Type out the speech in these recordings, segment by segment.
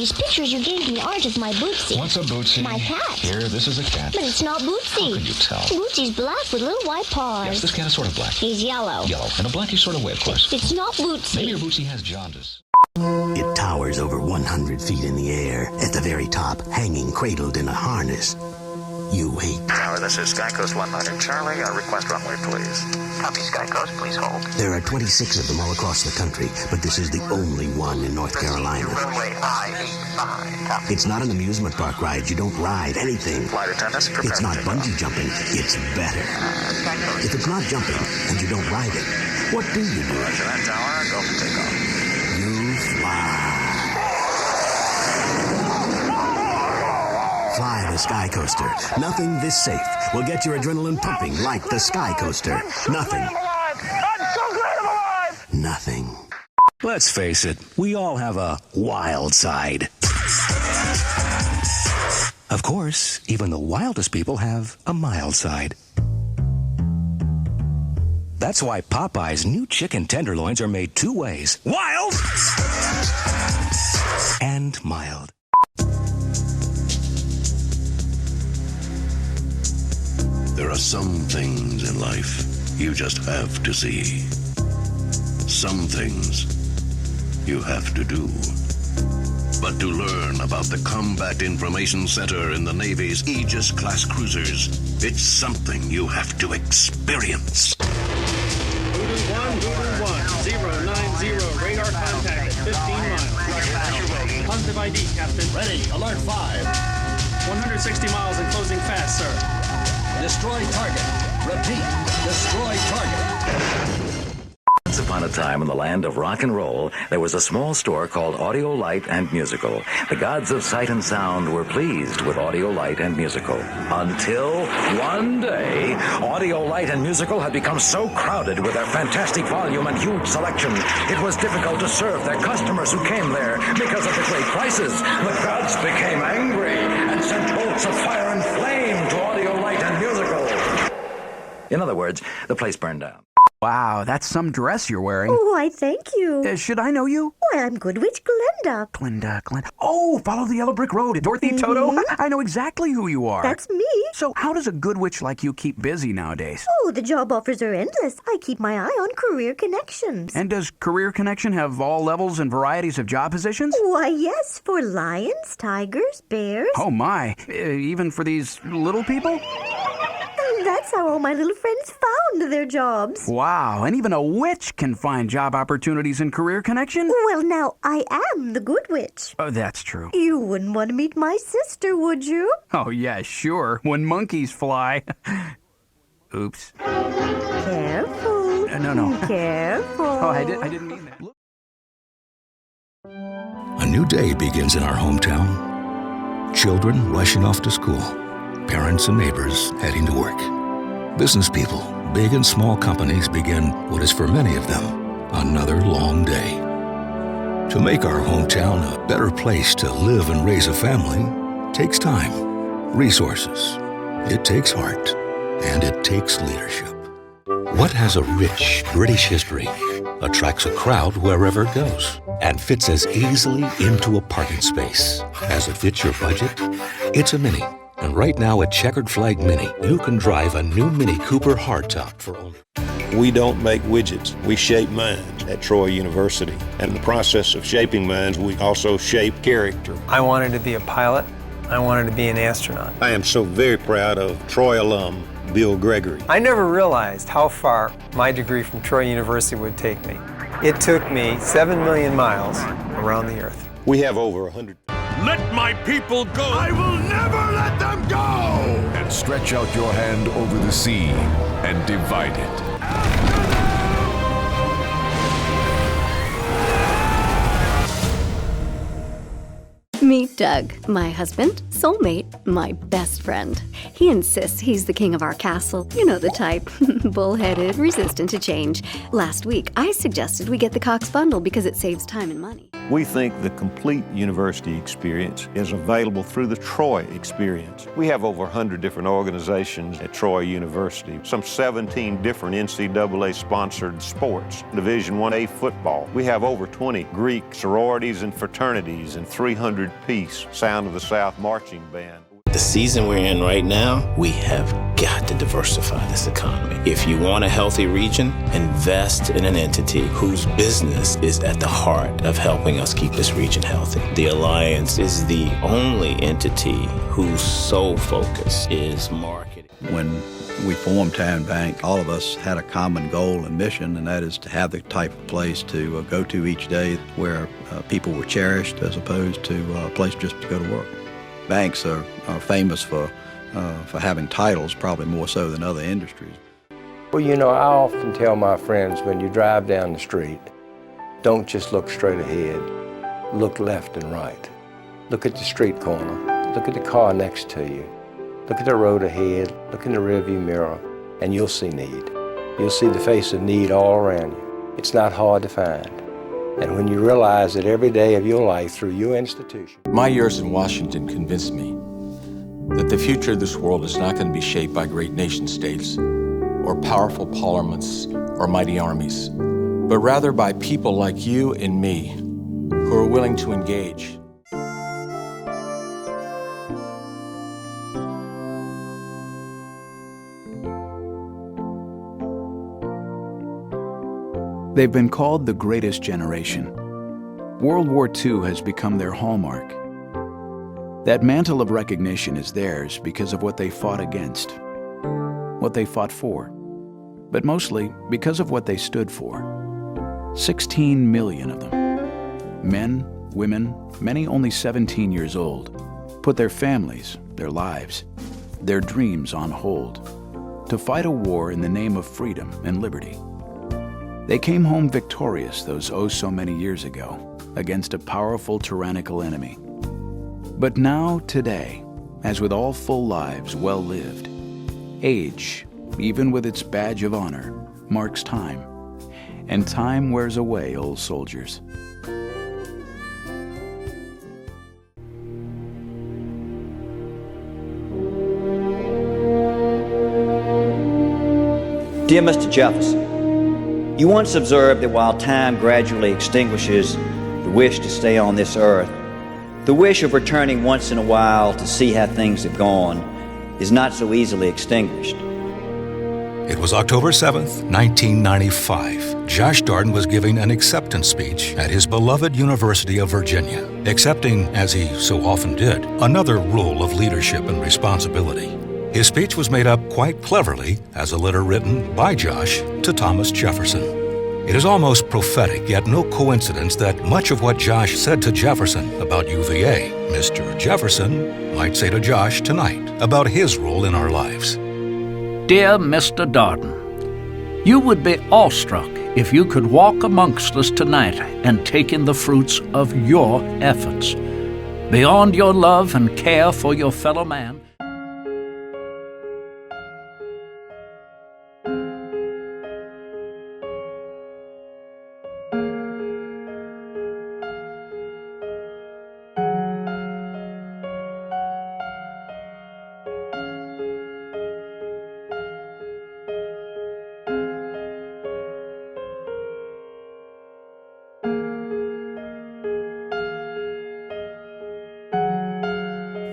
these pictures you gave me aren't of my Bootsy. What's a Bootsy? My cat. Here, this is a cat. But it's not Bootsy. How can you tell? Bootsy's black with little white paws. Yes, this cat is sort of black. He's yellow. Yellow. In a blackish sort of way, of course. It's not Bootsy. Maybe your Bootsy has jaundice. It towers over 100 feet in the air. At the very top, hanging cradled in a harness. You wait. Tower, this is Skycoast 100. Charlie, request runway, please. Copy, Skycoast. Please hold. There are 26 of them all across the country, but this is the only one in North Carolina. Runway I-85. Copy. It's not an amusement park ride. You don't ride anything. Flight attendants, prepare It's not to take bungee off. jumping. It's better. Skycoast. If it's not jumping and you don't ride it, what do you do? Roger that, Tower. Go for takeoff. You fly. Fly the Sky Coaster. Nothing this safe will get your adrenaline pumping like the Sky Coaster. Nothing. I'm so glad I'm alive! Nothing. Let's face it, we all have a wild side. Of course, even the wildest people have a mild side. That's why Popeye's new chicken tenderloins are made two ways: wild and mild. There are some things in life you just have to see. Some things you have to do. But to learn about the Combat Information Center in the Navy's Aegis-class cruisers, it's something you have to experience. Voodoo 090, radar contact at 15 miles. Positive ID, Captain. Ready, alert 5. 160 miles and closing fast, sir. Destroy target. Repeat, destroy target. Once upon a time in the land of rock and roll, there was a small store called Audio Light and Musical. The gods of sight and sound were pleased with Audio Light and Musical. Until one day, Audio Light and Musical had become so crowded with their fantastic volume and huge selection, it was difficult to serve their customers who came there because of the great prices. The gods became angry and sent bolts of fire and flame to Audio Light and Musical. In other words, the place burned down. Wow, that's some dress you're wearing. Why, thank you. Should I know you? Why, I'm Good Witch Glenda. Glenda. Oh, follow the yellow brick road. Dorothy Toto? I know exactly who you are. That's me. So how does a good witch like you keep busy nowadays? Oh, the job offers are endless. I keep my eye on Career Connections. And does Career Connection have all levels and varieties of job positions? Why, yes, for lions, tigers, bears. Oh, my. Even for these little people? That's how all my little friends found their jobs. Wow, and even a witch can find job opportunities in Career Connection? Well, now, I am the Good Witch. Oh, that's true. You wouldn't want to meet my sister, would you? Oh, yeah, sure. When monkeys fly. Oops. Careful. No. Careful. Oh, I didn't mean that. A new day begins in our hometown. Children rushing off to school. Parents and neighbors heading to work. Business people, big and small companies begin what is for many of them another long day. To make our hometown a better place to live and raise a family takes time, resources, it takes heart, and it takes leadership. What has a rich British history, attracts a crowd wherever it goes, and fits as easily into a parking space as it fits your budget? It's a Mini. And right now at Checkered Flag Mini, you can drive a new Mini Cooper hardtop for only... We don't make widgets, we shape minds at Troy University. And in the process of shaping minds, we also shape character. I wanted to be a pilot. I wanted to be an astronaut. I am so very proud of Troy alum Bill Gregory. I never realized how far my degree from Troy University would take me. It took me 7 million miles around the Earth. We have over 100. Let my people go! I will never let them go! And stretch out your hand over the sea and divide it. Meet Doug, my husband, soulmate, my best friend. He insists he's the king of our castle. You know the type. Bullheaded, resistant to change. Last week, I suggested we get the Cox bundle because it saves time and money. We think the complete university experience is available through the Troy experience. We have over 100 different organizations at Troy University, some 17 different NCAA-sponsored sports, Division I-A football. We have over 20 Greek sororities and fraternities and 300-piece Sound of the South marching band. The season we're in right now, we have got to diversify this economy. If you want a healthy region, invest in an entity whose business is at the heart of helping us keep this region healthy. The Alliance is the only entity whose sole focus is marketing. When we formed Town Bank, all of us had a common goal and mission, and that is to have the type of place to go to each day where people were cherished as opposed to a place just to go to work. Banks are famous for having titles, probably more so than other industries. Well, you know, I often tell my friends when you drive down the street, don't just look straight ahead, look left and right. Look at the street corner, look at the car next to you, look at the road ahead, look in the rearview mirror, and you'll see need. You'll see the face of need all around you. It's not hard to find. And when you realize that every day of your life through your institution. My years in Washington convinced me that the future of this world is not going to be shaped by great nation states or powerful parliaments or mighty armies, but rather by people like you and me who are willing to engage. They've been called the greatest generation. World War II has become their hallmark. That mantle of recognition is theirs because of what they fought against, what they fought for, but mostly because of what they stood for. 16 million of them. Men, women, many only 17 years old, put their families, their lives, their dreams on hold to fight a war in the name of freedom and liberty. They came home victorious those so many years ago against a powerful tyrannical enemy. But now, today, as with all full lives well lived, age, even with its badge of honor, marks time, and time wears away old soldiers. Dear Mr. Jefferson, you once observed that while time gradually extinguishes the wish to stay on this earth, the wish of returning once in a while to see how things have gone is not so easily extinguished. It was October 7th, 1995. Josh Darden was giving an acceptance speech at his beloved University of Virginia, accepting, as he so often did, another role of leadership and responsibility. His speech was made up quite cleverly as a letter written by Josh to Thomas Jefferson. It is almost prophetic, yet no coincidence that much of what Josh said to Jefferson about UVA, Mr. Jefferson might say to Josh tonight about his role in our lives. Dear Mr. Darden, you would be awestruck if you could walk amongst us tonight and take in the fruits of your efforts. Beyond your love and care for your fellow man,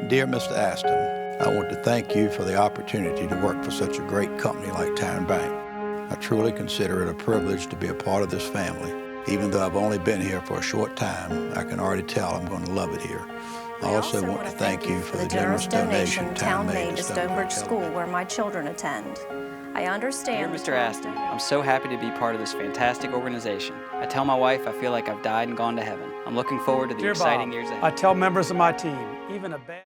Dear Mr. Aston, I want to thank you for the opportunity to work for such a great company like Town Bank. I truly consider it a privilege to be a part of this family. Even though I've only been here for a short time, I can already tell I'm going to love it here. I also want to thank you for the generous donation Town made to Stonebridge School, where my children attend. I understand. Dear Mr. Aston, I'm so happy to be part of this fantastic organization. I tell my wife I feel like I've died and gone to heaven. I'm looking forward to the exciting years ahead. I tell members of my team, even a bad...